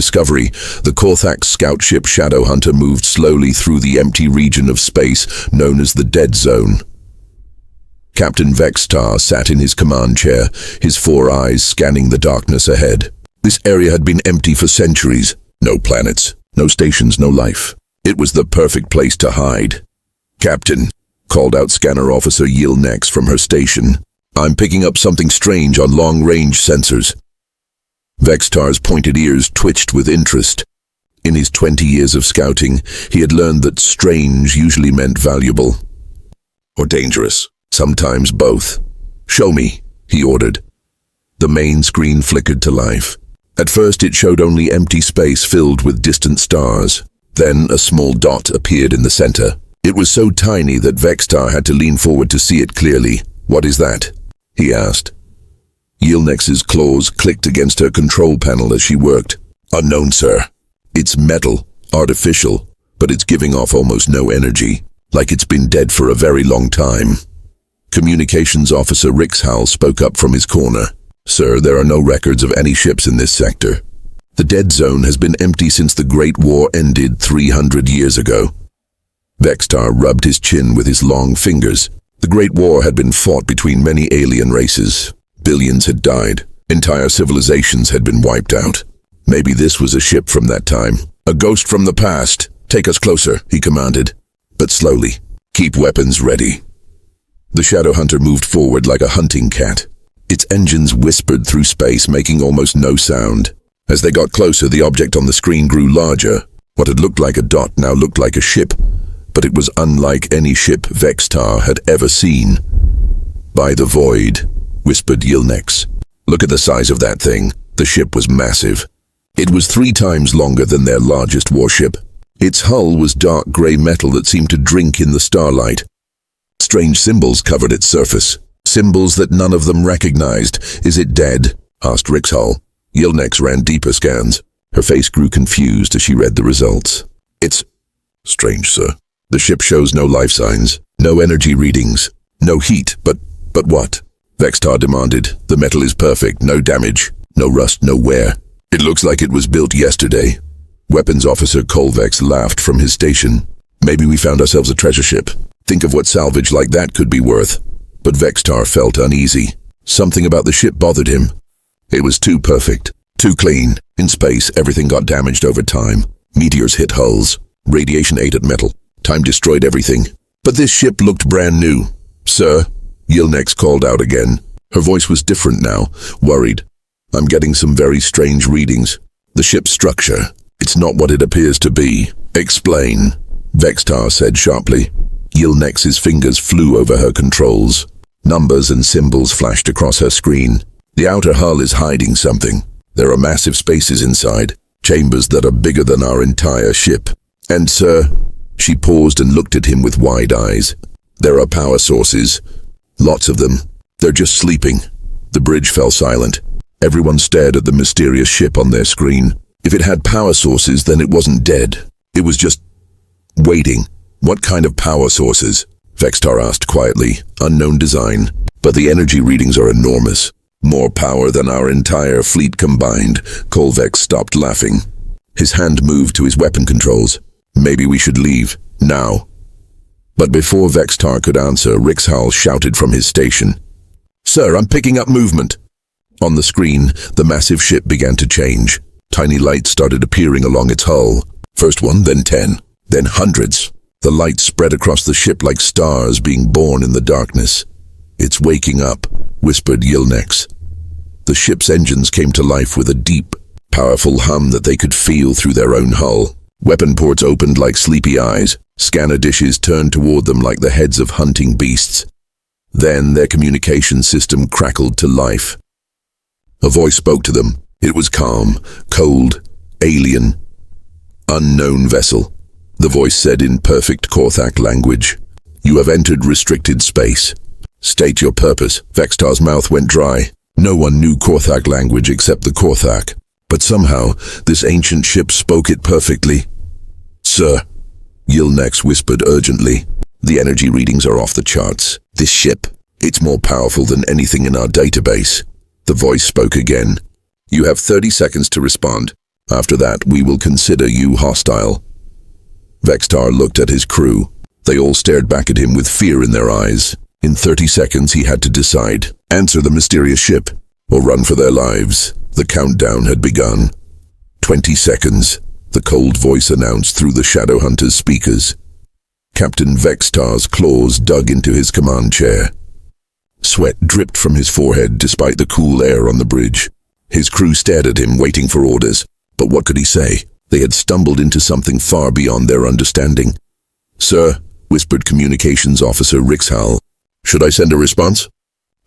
discovery, the Korthak scout ship Shadowhunter moved slowly through the empty region of space known as the Dead Zone. Captain Vextar sat in his command chair, his four eyes scanning the darkness ahead. This area had been empty for centuries. No planets, no stations, no life. It was the perfect place to hide. "Captain," called out Scanner Officer Yilnex from her station, "I'm picking up something strange on long-range sensors." Vextar's pointed ears twitched with interest. In his 20 years of scouting, he had learned that strange usually meant valuable. Or dangerous. Sometimes both. "Show me," he ordered. The main screen flickered to life. At first it showed only empty space filled with distant stars. Then a small dot appeared in the center. It was so tiny that Vextar had to lean forward to see it clearly. "What is that?" he asked. Yilnex's claws clicked against her control panel as she worked. "Unknown, sir. It's metal, artificial, but it's giving off almost no energy, like it's been dead for a very long time." Communications Officer Rixhal spoke up from his corner. "Sir, there are no records of any ships in this sector. The Dead Zone has been empty since the Great War ended 300 years ago." Vextar rubbed his chin with his long fingers. The Great War had been fought between many alien races. Billions had died. Entire civilizations had been wiped out. Maybe this was a ship from that time. "A ghost from the past. Take us closer," he commanded. "But slowly. Keep weapons ready." The Shadowhunter moved forward like a hunting cat. Its engines whispered through space, making almost no sound. As they got closer, the object on the screen grew larger. What had looked like a dot now looked like a ship, but it was unlike any ship Vextar had ever seen. "By the void," whispered Yilnex. "Look at the size of that thing." The ship was massive. It was 3 times longer than their largest warship. Its hull was dark gray metal that seemed to drink in the starlight. Strange symbols covered its surface, symbols that none of them recognized. "Is it dead?" asked Rixhal. Yilnex ran deeper scans. Her face grew confused as she read the results. "It's strange, sir. The ship shows no life signs, no energy readings, no heat, but what?" Vextar demanded. "The metal is perfect, no damage, no rust, no wear. It looks like it was built yesterday." Weapons Officer Kolvex laughed from his station. "Maybe we found ourselves a treasure ship. Think of what salvage like that could be worth." But Vextar felt uneasy. Something about the ship bothered him. It was too perfect, too clean. In space, everything got damaged over time. Meteors hit hulls. Radiation ate at metal. Time destroyed everything. But this ship looked brand new. "Sir," Yilnex called out again. Her voice was different now, worried. "I'm getting some very strange readings. The ship's structure. It's not what it appears to be." "Explain," Vextar said sharply. Yilnex's fingers flew over her controls. Numbers and symbols flashed across her screen. "The outer hull is hiding something. There are massive spaces inside, chambers that are bigger than our entire ship. And, sir," she paused and looked at him with wide eyes, "there are power sources. Lots of them. They're just sleeping." The bridge fell silent. Everyone stared at the mysterious ship on their screen. If it had power sources, then it wasn't dead. It was just waiting. "What kind of power sources?" Vextar asked quietly. "Unknown design, but the energy readings are enormous. More power than our entire fleet combined." Kolvex stopped laughing. His hand moved to his weapon controls. "Maybe we should leave, now." But before Vextar could answer, Rixhal shouted from his station. "Sir, I'm picking up movement." On the screen, the massive ship began to change. Tiny lights started appearing along its hull. First one, then 10, then hundreds. The lights spread across the ship like stars being born in the darkness. "It's waking up," whispered Yilnex. The ship's engines came to life with a deep, powerful hum that they could feel through their own hull. Weapon ports opened like sleepy eyes. Scanner dishes turned toward them like the heads of hunting beasts. Then their communication system crackled to life. A voice spoke to them. It was calm, cold, alien. "Unknown vessel," the voice said in perfect Korthak language. "You have entered restricted space. State your purpose." Vextar's mouth went dry. No one knew Korthak language except the Korthak. But somehow, this ancient ship spoke it perfectly. "Sir," Yilnex whispered urgently, "the energy readings are off the charts. This ship, it's more powerful than anything in our database." The voice spoke again. "You have 30 seconds to respond. After that, we will consider you hostile." Vextar looked at his crew. They all stared back at him with fear in their eyes. In 30 seconds, he had to decide: answer the mysterious ship, or run for their lives. The countdown had begun. 20 seconds, the cold voice announced through the Shadowhunter's speakers. Captain Vextar's claws dug into his command chair. Sweat dripped from his forehead despite the cool air on the bridge. His crew stared at him, waiting for orders. But what could he say? They had stumbled into something far beyond their understanding. "Sir," whispered Communications Officer Rixhal, "should I send a response?"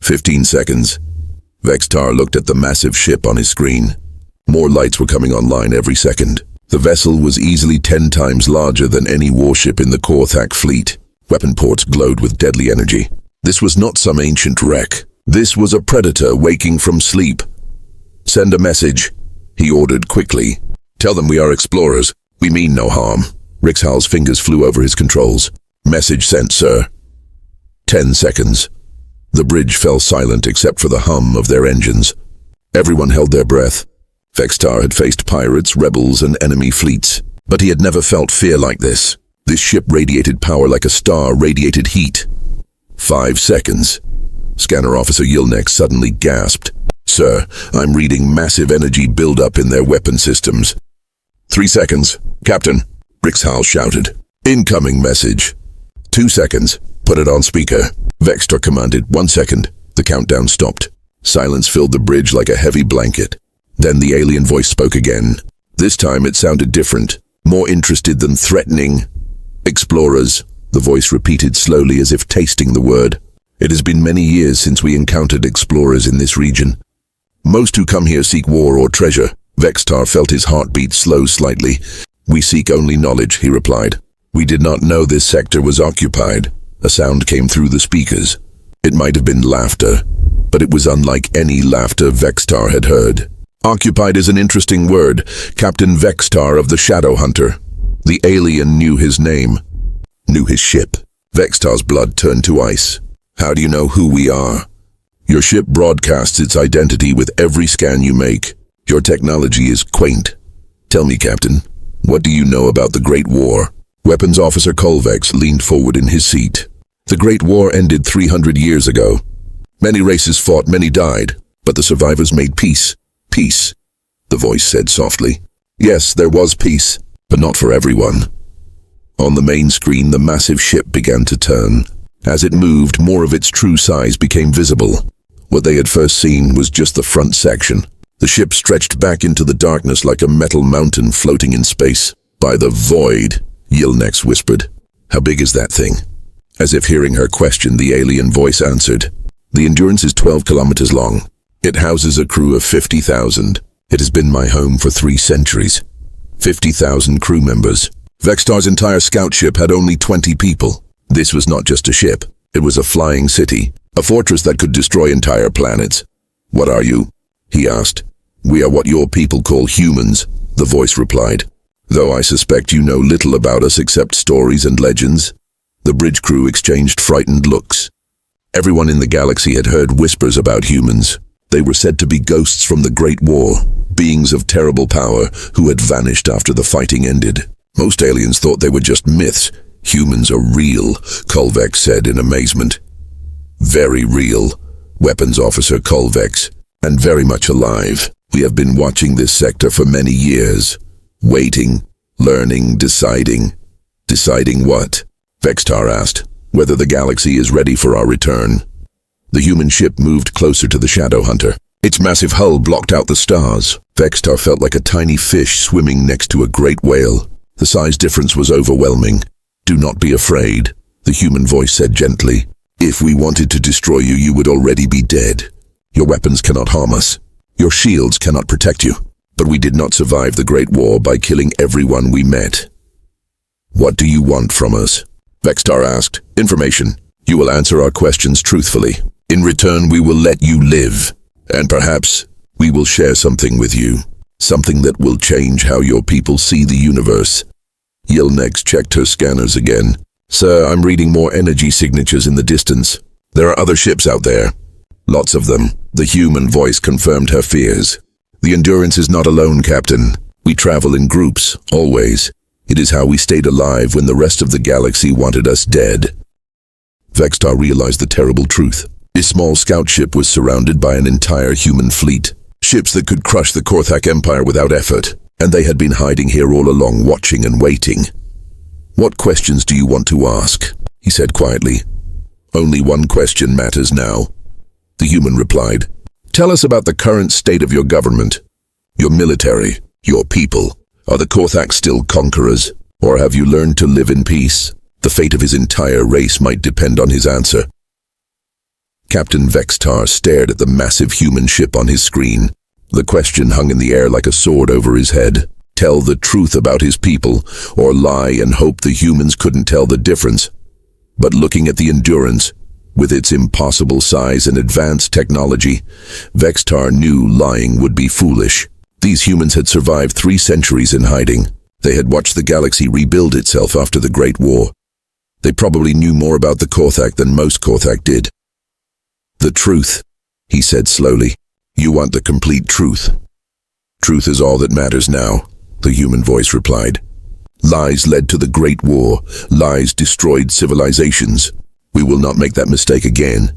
15 seconds. Vextar looked at the massive ship on his screen. More lights were coming online every second. The vessel was easily 10 times larger than any warship in the Korthak fleet. Weapon ports glowed with deadly energy. This was not some ancient wreck. This was a predator waking from sleep. "Send a message," he ordered quickly. "Tell them we are explorers. We mean no harm." Rixhal's fingers flew over his controls. "Message sent, sir." 10 seconds. The bridge fell silent except for the hum of their engines. Everyone held their breath. Vextar had faced pirates, rebels, and enemy fleets, but he had never felt fear like this. This ship radiated power like a star radiated heat. 5 seconds. Scanner Officer Yilnek suddenly gasped. "Sir, I'm reading massive energy buildup in their weapon systems." 3 seconds. "Captain," Rixhal shouted. "Incoming message." 2 seconds. "Put it on speaker." Vextar commanded. 1 second. The countdown stopped. Silence filled the bridge like a heavy blanket. Then the alien voice spoke again. This time it sounded different, more interested than threatening. "Explorers," the voice repeated slowly as if tasting the word. "It has been many years since we encountered explorers in this region. Most who come here seek war or treasure." Vextar felt his heartbeat slow slightly. "We seek only knowledge," he replied. "We did not know this sector was occupied." A sound came through the speakers. It might have been laughter, but it was unlike any laughter Vextar had heard. Occupied is an interesting word. Captain Vextar of the Shadowhunter. The alien knew his name, knew his ship. Vextar's blood turned to ice. "How do you know who we are?" "Your ship broadcasts its identity with every scan you make. Your technology is quaint." "Tell me, Captain, what do you know about the Great War?" Weapons Officer Kolvex leaned forward in his seat. "The Great War ended 300 years ago. Many races fought, many died, but the survivors made peace." "Peace," the voice said softly. "Yes, there was peace, but not for everyone." On the main screen, the massive ship began to turn. As it moved, more of its true size became visible. What they had first seen was just the front section. The ship stretched back into the darkness like a metal mountain floating in space. "By the void," Yilnex whispered. "How big is that thing?" As if hearing her question, the alien voice answered. "The Endurance is 12 kilometers long. It houses a crew of 50,000. It has been my home for 3 centuries. 50,000 crew members." Vextar's entire scout ship had only 20 people. This was not just a ship. It was a flying city, a fortress that could destroy entire planets. "What are you?" he asked. "We are what your people call humans," the voice replied. "Though I suspect you know little about us except stories and legends." The bridge crew exchanged frightened looks. Everyone in the galaxy had heard whispers about humans. They were said to be ghosts from the Great War, beings of terrible power who had vanished after the fighting ended. Most aliens thought they were just myths. "Humans are real," Kolvex said in amazement. "Very real," Weapons Officer Kolvex, "and very much alive. We have been watching this sector for many years. Waiting, learning, deciding." "Deciding what?" Vextar asked. "Whether the galaxy is ready for our return." The human ship moved closer to the Shadowhunter. Its massive hull blocked out the stars. Vextar felt like a tiny fish swimming next to a great whale. The size difference was overwhelming. "Do not be afraid," the human voice said gently. "If we wanted to destroy you, you would already be dead. Your weapons cannot harm us. Your shields cannot protect you. But we did not survive the Great War by killing everyone we met." "What do you want from us?" Vextar asked. "Information. You will answer our questions truthfully. In return, we will let you live. And perhaps we will share something with you. Something that will change how your people see the universe." Yilnex checked her scanners again. "Sir, I'm reading more energy signatures in the distance. There are other ships out there." "Lots of them," the human voice confirmed her fears. "The Endurance is not alone, Captain. We travel in groups, always. It is how we stayed alive when the rest of the galaxy wanted us dead. Vextar realized the terrible truth. His small scout ship was surrounded by an entire human fleet. Ships that could crush the Korthak Empire without effort. And they had been hiding here all along, watching and waiting. "What questions do you want to ask?" he said quietly. "Only one question matters now," the human replied. "Tell us about the current state of your government, your military, your people. Are the Korthak still conquerors, or have you learned to live in peace?" The fate of his entire race might depend on his answer. Captain Vextar stared at the massive human ship on his screen. The question hung in the air like a sword over his head. Tell the truth about his people, or lie and hope the humans couldn't tell the difference. But looking at the Endurance, with its impossible size and advanced technology, Vextar knew lying would be foolish. These humans had survived 3 centuries in hiding. They had watched the galaxy rebuild itself after the Great War. They probably knew more about the Korthak than most Korthak did. "The truth," he said slowly. "You want the complete truth." "Truth is all that matters now," the human voice replied. "Lies led to the Great War. Lies destroyed civilizations. We will not make that mistake again."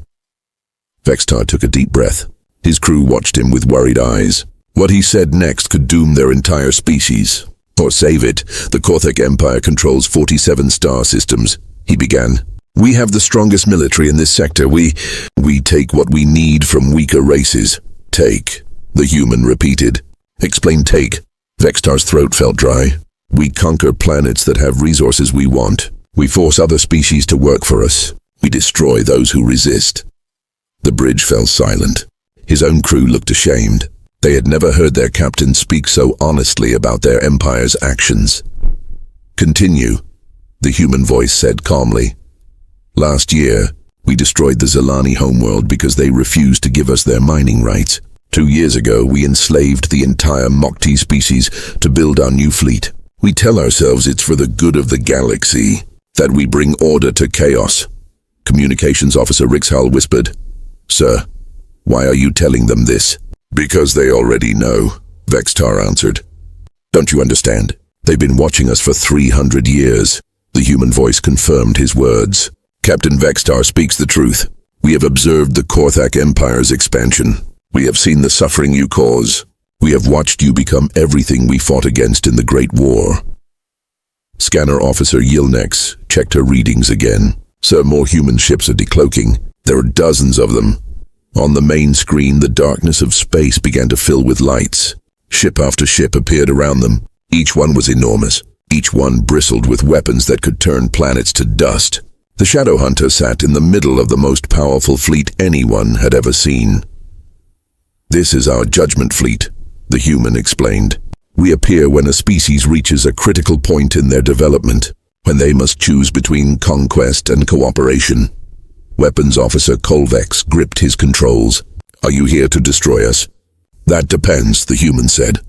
Vextar took a deep breath. His crew watched him with worried eyes. What he said next could doom their entire species. Or save it. "The Korthak Empire controls 47 star systems," he began. "We have the strongest military in this sector. We take what we need from weaker races." "Take," the human repeated. "Explain take." Vextar's throat felt dry. "We conquer planets that have resources we want. We force other species to work for us. We destroy those who resist." The bridge fell silent. His own crew looked ashamed. They had never heard their captain speak so honestly about their empire's actions. "Continue," the human voice said calmly. "Last year, we destroyed the Zelani homeworld because they refused to give us their mining rights. 2 years ago, we enslaved the entire Mokti species to build our new fleet. We tell ourselves it's for the good of the galaxy, that we bring order to chaos." Communications Officer Rixhal whispered. "Sir, why are you telling them this?" "Because they already know," Vextar answered. "Don't you understand? They've been watching us for 300 years. The human voice confirmed his words. "Captain Vextar speaks the truth. We have observed the Korthak Empire's expansion. We have seen the suffering you cause. We have watched you become everything we fought against in the Great War." Scanner Officer Yilnex checked her readings again. "Sir, more human ships are decloaking. There are dozens of them." On the main screen, the darkness of space began to fill with lights. Ship after ship appeared around them. Each one was enormous. Each one bristled with weapons that could turn planets to dust. The Shadow Hunter sat in the middle of the most powerful fleet anyone had ever seen. "This is our judgment fleet," the human explained. "We appear when a species reaches a critical point in their development, when they must choose between conquest and cooperation." Weapons Officer Colvex gripped his controls. "Are you here to destroy us?" "That depends," the human said,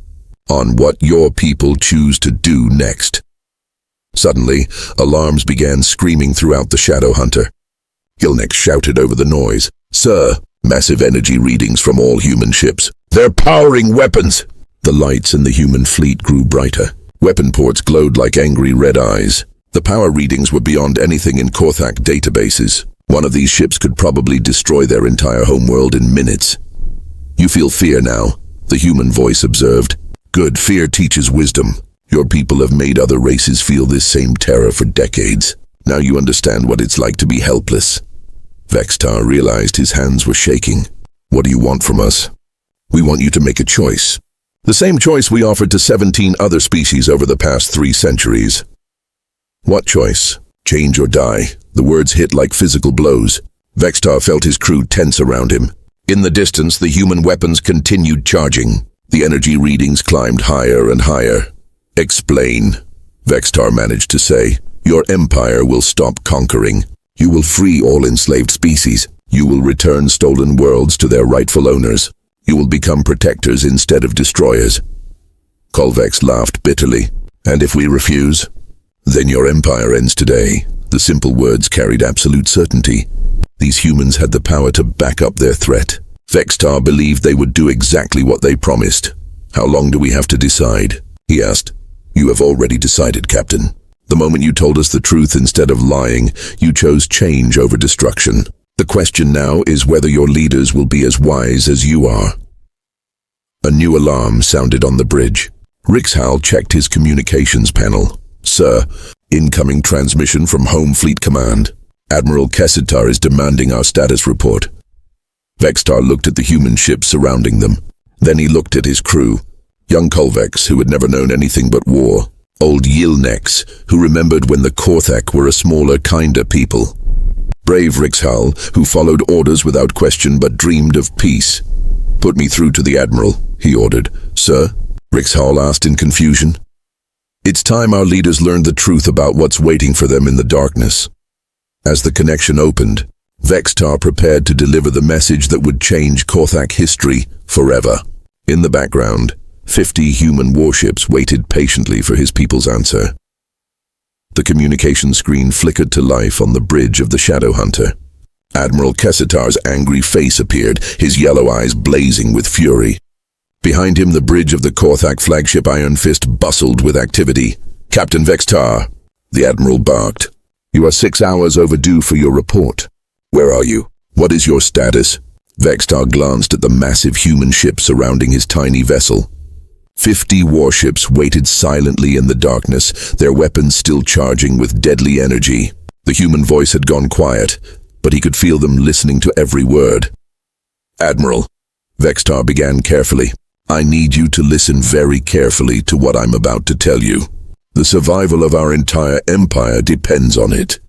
"on what your people choose to do next." Suddenly, alarms began screaming throughout the Shadow Hunter. Gilnex shouted over the noise. "Sir, massive energy readings from all human ships. They're powering weapons!" The lights in the human fleet grew brighter. Weapon ports glowed like angry red eyes. The power readings were beyond anything in Korthak databases. One of these ships could probably destroy their entire homeworld in minutes. "You feel fear now," the human voice observed. "Good, fear teaches wisdom. Your people have made other races feel this same terror for decades. Now you understand what it's like to be helpless." Vextar realized his hands were shaking. "What do you want from us?" "We want you to make a choice. The same choice we offered to 17 other species over the past 3 centuries. "What choice?" "Change or die." The words hit like physical blows. Vextar felt his crew tense around him. In the distance, the human weapons continued charging. The energy readings climbed higher and higher. "Explain," Vextar managed to say. "Your empire will stop conquering. You will free all enslaved species. You will return stolen worlds to their rightful owners. You will become protectors instead of destroyers." Colvex laughed bitterly. "And if we refuse?" "Then your empire ends today." The simple words carried absolute certainty. These humans had the power to back up their threat. Vextar believed they would do exactly what they promised. "How long do we have to decide?" he asked. You have already decided, Captain. The moment you told us the truth instead of lying, you chose change over destruction. The question now is whether your leaders will be as wise as you are. A new alarm sounded on the bridge. Rixhal checked his communications panel. Sir, incoming transmission from Home Fleet Command. Admiral Kessitar is demanding our status report. Vextar looked at the human ships surrounding them. Then he looked at his crew. Young Kolvex, who had never known anything but war. Old Yilneks, who remembered when the Korthak were a smaller, kinder people. Brave Rixhal, who followed orders without question but dreamed of peace. Put me through to the Admiral, he ordered. Sir? Rixhal asked in confusion. It's time our leaders learned the truth about what's waiting for them in the darkness. As the connection opened, Vextar prepared to deliver the message that would change Korthak history forever. In the background, 50 human warships waited patiently for his people's answer. The communication screen flickered to life on the bridge of the Shadow Hunter. Admiral Kessitar's angry face appeared, his yellow eyes blazing with fury. Behind him, the bridge of the Korthak flagship Iron Fist bustled with activity. Captain Vextar, the Admiral barked. You are 6 hours overdue for your report. Where are you? What is your status? Vextar glanced at the massive human ship surrounding his tiny vessel. 50 warships waited silently in the darkness, their weapons still charging with deadly energy. The human voice had gone quiet, but he could feel them listening to every word. Admiral, Vextar began carefully. I need you to listen very carefully to what I'm about to tell you. The survival of our entire empire depends on it.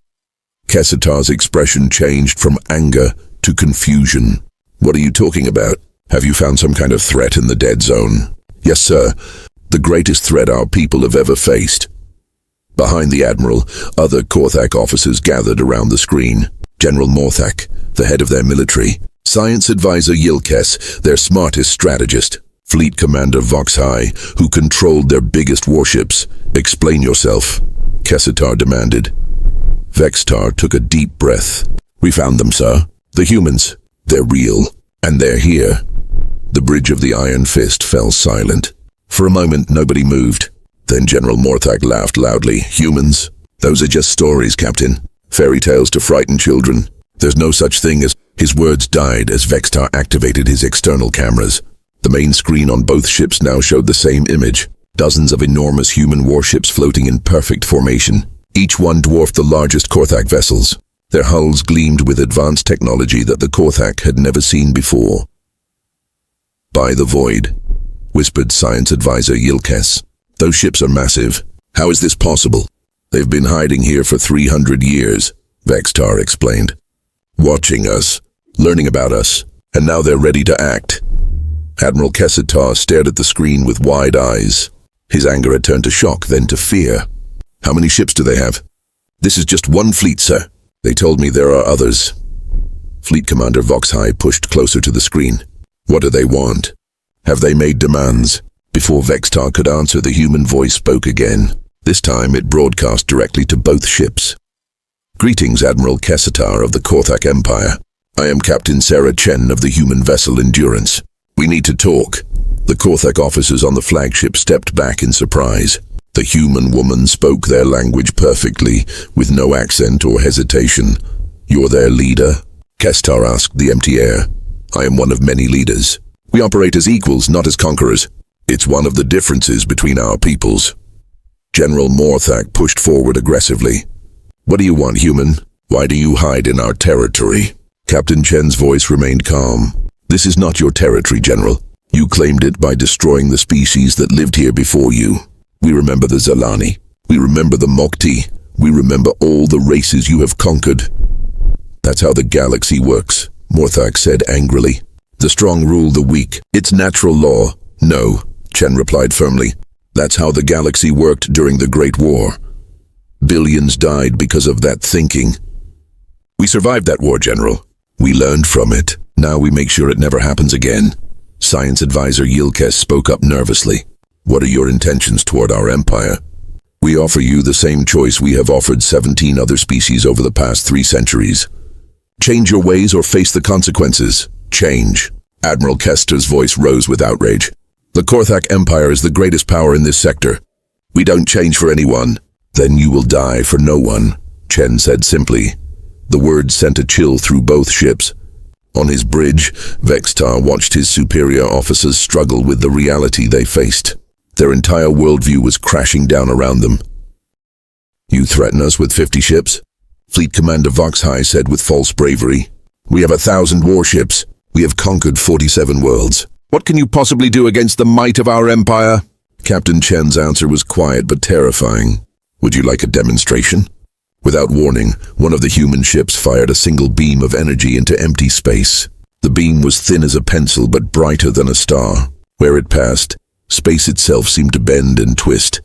Kessitar's expression changed from anger to confusion. What are you talking about? Have you found some kind of threat in the dead zone? Yes, sir. The greatest threat our people have ever faced. Behind the Admiral, other Korthak officers gathered around the screen. General Morthak, the head of their military. Science Advisor Yilkes, their smartest strategist. Fleet Commander Voxhai, who controlled their biggest warships. Explain yourself, Kessitar demanded. Vextar took a deep breath. We found them, sir. The humans. They're real. And they're here. The bridge of the Iron Fist fell silent. For a moment, nobody moved. Then General Morthak laughed loudly. Humans? Those are just stories, Captain. Fairy tales to frighten children. There's no such thing as... His words died as Vextar activated his external cameras. The main screen on both ships now showed the same image. Dozens of enormous human warships floating in perfect formation. Each one dwarfed the largest Korthak vessels. Their hulls gleamed with advanced technology that the Korthak had never seen before. By the void, whispered Science Advisor Yilkes. Those ships are massive. How is this possible? They've been hiding here for 300 years, Vextar explained. Watching us, learning about us, and now they're ready to act. Admiral Kessitar stared at the screen with wide eyes. His anger had turned to shock, then to fear. How many ships do they have? This is just one fleet, sir. They told me there are others. Fleet Commander Voxhai pushed closer to the screen. What do they want? Have they made demands? Before Vextar could answer, the human voice spoke again. This time it broadcast directly to both ships. Greetings, Admiral Kessitar of the Korthak Empire. I am Captain Sarah Chen of the human vessel Endurance. We need to talk. The Korthak officers on the flagship stepped back in surprise. The human woman spoke their language perfectly, with no accent or hesitation. You're their leader? Kestar asked the empty air. I am one of many leaders. We operate as equals, not as conquerors. It's one of the differences between our peoples. General Morthak pushed forward aggressively. What do you want, human? Why do you hide in our territory? Captain Chen's voice remained calm. This is not your territory, General. You claimed it by destroying the species that lived here before you. We remember the Zalani. We remember the Mokti. We remember all the races you have conquered. That's how the galaxy works, Morthak said angrily. The strong rule the weak. It's natural law. No, Chen replied firmly. That's how the galaxy worked during the Great War. Billions died because of that thinking. We survived that war, General. We learned from it. Now we make sure it never happens again. Science Advisor Yilkes spoke up nervously. What are your intentions toward our empire? We offer you the same choice we have offered 17 other species over the past 3 centuries. Change your ways or face the consequences. Change. Admiral Kester's voice rose with outrage. The Korthak Empire is the greatest power in this sector. We don't change for anyone. Then you will die for no one, Chen said simply. The words sent a chill through both ships. On his bridge, Vextar watched his superior officers struggle with the reality they faced. Their entire worldview was crashing down around them. You threaten us with 50 ships? Fleet Commander Voxhai said with false bravery. We have 1,000 warships. We have conquered 47 worlds. What can you possibly do against the might of our empire? Captain Chen's answer was quiet but terrifying. Would you like a demonstration? Without warning, one of the human ships fired a single beam of energy into empty space. The beam was thin as a pencil but brighter than a star. Where it passed, space itself seemed to bend and twist.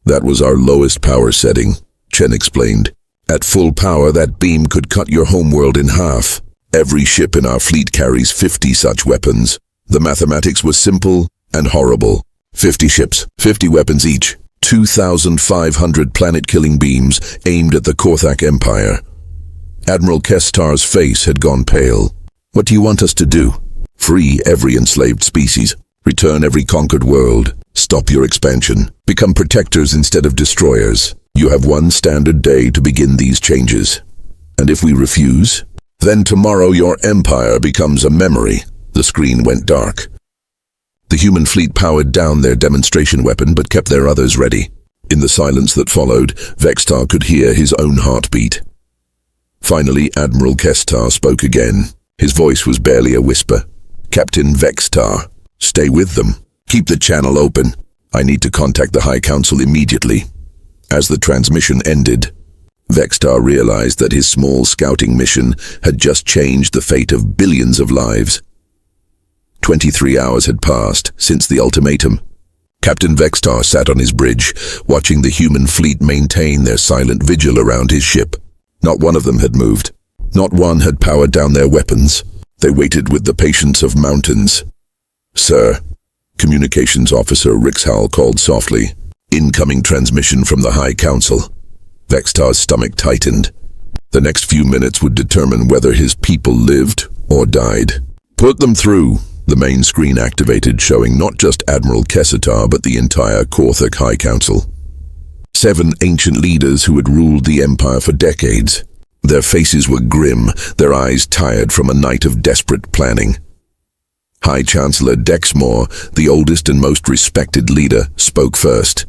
That was our lowest power setting, Chen explained. At full power, that beam could cut your homeworld in half. Every ship in our fleet carries 50 such weapons. The mathematics was simple and horrible. 50 ships, 50 weapons each, 2,500 planet-killing beams aimed at the Korthak Empire. Admiral Kestar's face had gone pale. What do you want us to do? Free every enslaved species. Return every conquered world. Stop your expansion. Become protectors instead of destroyers. You have one standard day to begin these changes. And if we refuse, then tomorrow your empire becomes a memory. The screen went dark. The human fleet powered down their demonstration weapon but kept their others ready. In the silence that followed, Vextar could hear his own heartbeat. Finally, Admiral Kestar spoke again. His voice was barely a whisper. Captain Vextar, stay with them. Keep the channel open. I need to contact the High Council immediately. As the transmission ended, Vextar realized that his small scouting mission had just changed the fate of billions of lives. 23 hours had passed since the ultimatum. Captain Vextar sat on his bridge, watching the human fleet maintain their silent vigil around his ship. Not one of them had moved. Not one had powered down their weapons. They waited with the patience of mountains. Sir, Communications Officer Rixhal called softly. Incoming transmission from the High Council. Vextar's stomach tightened. The next few minutes would determine whether his people lived or died. Put them through. The main screen activated, showing not just Admiral Kessitar but the entire Korthak High Council. 7 ancient leaders who had ruled the Empire for decades. Their faces were grim, their eyes tired from a night of desperate planning. High Chancellor Dexmore, the oldest and most respected leader, spoke first.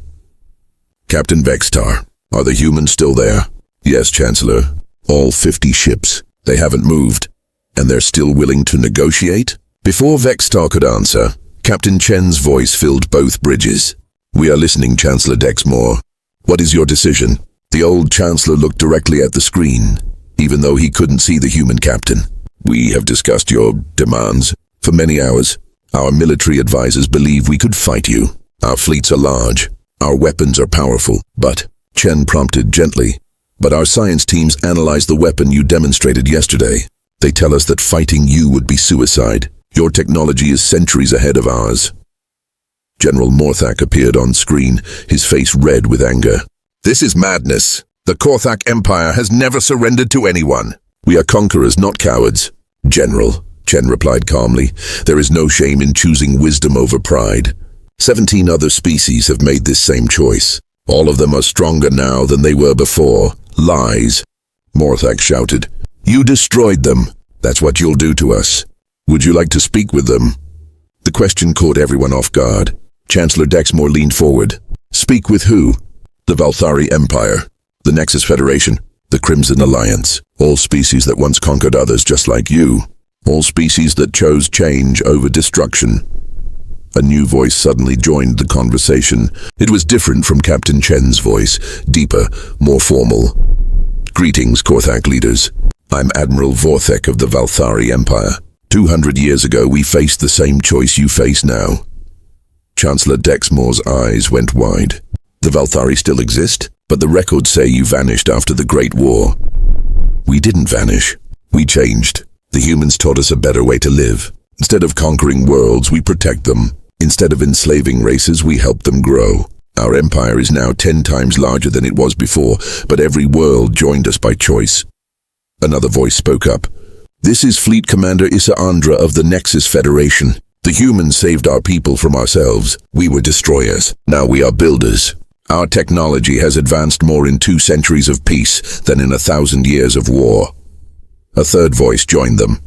Captain Vextar, are the humans still there? Yes, Chancellor. All 50 ships. They haven't moved. And they're still willing to negotiate? Before Vextar could answer, Captain Chen's voice filled both bridges. We are listening, Chancellor Dexmore. What is your decision? The old Chancellor looked directly at the screen, even though he couldn't see the human captain. We have discussed your demands for many hours. Our military advisors believe we could fight you. Our fleets are large. Our weapons are powerful, but, Chen prompted gently, but our science teams analyzed the weapon you demonstrated yesterday. They tell us that fighting you would be suicide. Your technology is centuries ahead of ours. General Morthak appeared on screen, his face red with anger. This is madness. The Korthak Empire has never surrendered to anyone. We are conquerors, not cowards. General, Chen replied calmly, there is no shame in choosing wisdom over pride. 17 other species have made this same choice. All of them are stronger now than they were before. Lies. Morthak shouted. You destroyed them. That's what you'll do to us. Would you like to speak with them? The question caught everyone off guard. Chancellor Dexmore leaned forward. Speak with who? The Valthari Empire, the Nexus Federation, the Crimson Alliance. All species that once conquered others just like you. All species that chose change over destruction. A new voice suddenly joined the conversation. It was different from Captain Chen's voice, deeper, more formal. Greetings, Korthak leaders. I'm Admiral Vorthek of the Valthari Empire. 200 years ago, we faced the same choice you face now. Chancellor Dexmore's eyes went wide. The Valthari still exist, but the records say you vanished after the Great War. We didn't vanish. We changed. The humans taught us a better way to live. Instead of conquering worlds, we protect them. Instead of enslaving races, we help them grow. Our empire is now 10 times larger than it was before, but every world joined us by choice. Another voice spoke up. This is Fleet Commander Issa Andra of the Nexus Federation. The humans saved our people from ourselves. We were destroyers. Now we are builders. Our technology has advanced more in 2 centuries of peace than in 1,000 years of war. A third voice joined them.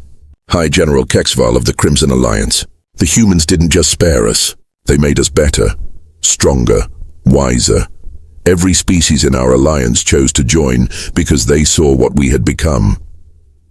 High General Kexval of the Crimson Alliance. The humans didn't just spare us. They made us better, stronger, wiser. Every species in our alliance chose to join because they saw what we had become.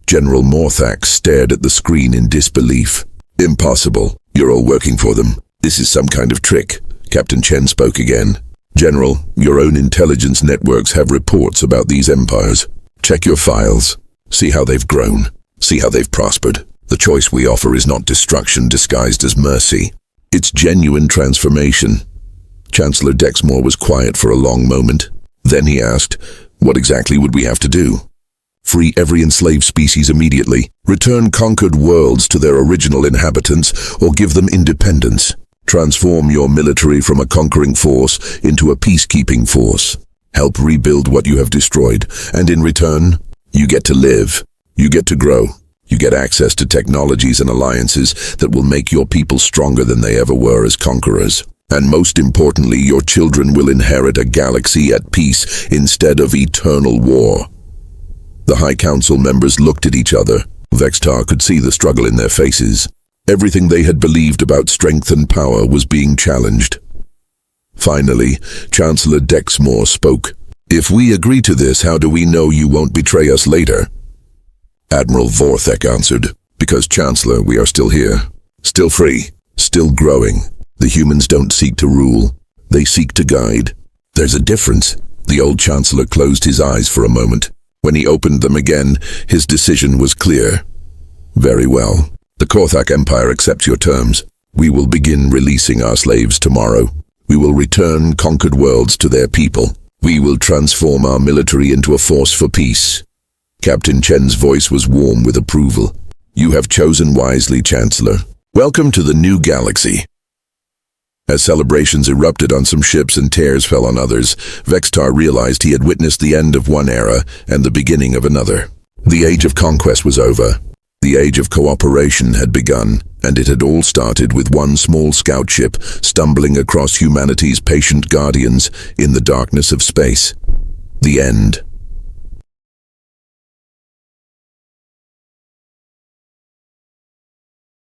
General Morthax stared at the screen in disbelief. Impossible. You're all working for them. This is some kind of trick. Captain Chen spoke again. General, your own intelligence networks have reports about these empires. Check your files. See how they've grown. See how they've prospered. The choice we offer is not destruction disguised as mercy. It's genuine transformation. Chancellor Dexmore was quiet for a long moment. Then he asked, what exactly would we have to do? Free every enslaved species immediately, return conquered worlds to their original inhabitants, or give them independence. Transform your military from a conquering force into a peacekeeping force. Help rebuild what you have destroyed, and in return, you get to live. You get to grow. You get access to technologies and alliances that will make your people stronger than they ever were as conquerors. And most importantly, your children will inherit a galaxy at peace instead of eternal war. The High Council members looked at each other. Vextar could see the struggle in their faces. Everything they had believed about strength and power was being challenged. Finally, Chancellor Dexmore spoke. If we agree to this, how do we know you won't betray us later? Admiral Vorthek answered, because Chancellor, we are still here. Still free. Still growing. The humans don't seek to rule. They seek to guide. There's a difference. The old Chancellor closed his eyes for a moment. When he opened them again, his decision was clear. Very well. The Korthak Empire accepts your terms. We will begin releasing our slaves tomorrow. We will return conquered worlds to their people. We will transform our military into a force for peace. Captain Chen's voice was warm with approval. You have chosen wisely, Chancellor. Welcome to the new galaxy. As celebrations erupted on some ships and tears fell on others, Vextar realized he had witnessed the end of one era and the beginning of another. The age of conquest was over. The age of cooperation had begun, and it had all started with one small scout ship stumbling across humanity's patient guardians in the darkness of space. The end.